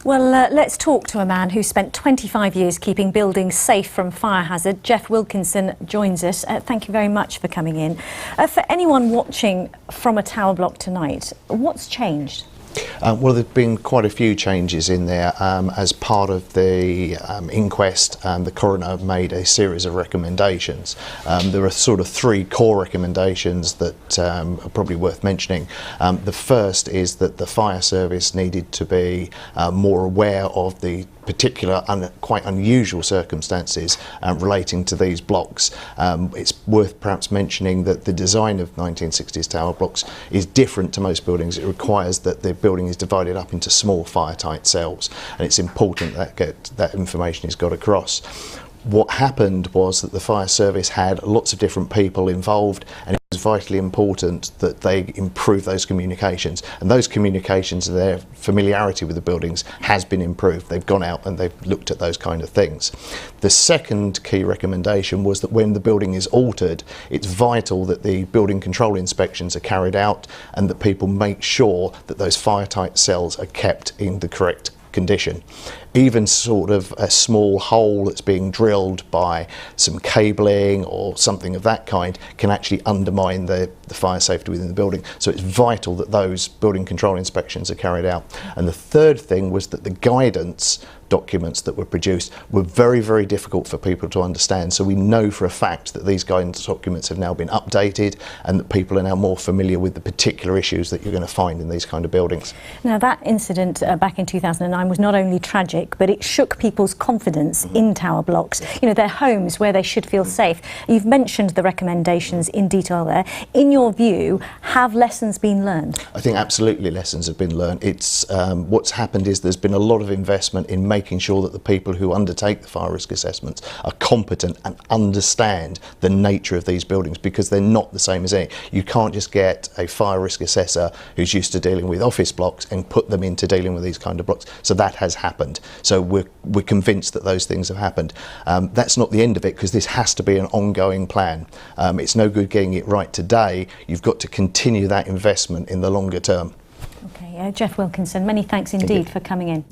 Well, let's talk to a man who spent 25 years keeping buildings safe from fire hazard. Geoff Wilkinson joins us. Thank you very much for coming in. For anyone watching from a tower block tonight, what's changed? Well, there have been quite a few changes in there. As part of the inquest, the coroner made a series of recommendations. There are sort of three core recommendations that are probably worth mentioning. The first is that the fire service needed to be more aware of the particular quite unusual circumstances relating to these blocks. It's worth perhaps mentioning that the design of 1960s tower blocks is different to most buildings. It requires that the building is divided up into small fire-tight cells, and it's important that that information is got across. What happened was that the fire service had lots of different people involved, and it was vitally important that they improve those communications. And those communications, their familiarity with the buildings has been improved. They've gone out and they've looked at those kind of things. The second key recommendation was that when the building is altered, it's vital that the building control inspections are carried out and that people make sure that those fire-tight cells are kept in the correct condition. Even sort of a small hole that's being drilled by some cabling or something of that kind can actually undermine the fire safety within the building. So it's vital that those building control inspections are carried out. And the third thing was that the guidance documents that were produced were very, very difficult for people to understand. So we know for a fact that these guidance documents have now been updated and that people are now more familiar with the particular issues that you're going to find in these kind of buildings. Now, that incident back in 2009 was not only tragic, but it shook people's confidence in tower blocks, you know, their homes where they should feel safe. You've mentioned the recommendations in detail there. In your view, have lessons been learned? I think absolutely lessons have been learned. It's what's happened is there's been a lot of investment in making sure that the people who undertake the fire risk assessments are competent and understand the nature of these buildings, because they're not the same as any. You can't just get a fire risk assessor who's used to dealing with office blocks and put them into dealing with these kind of blocks. So that has happened. So we're convinced that those things have happened. That's not the end of it, because this has to be an ongoing plan. It's no good getting it right today. You've got to continue that investment in the longer term. Okay, Geoff Wilkinson, many thanks indeed for coming in.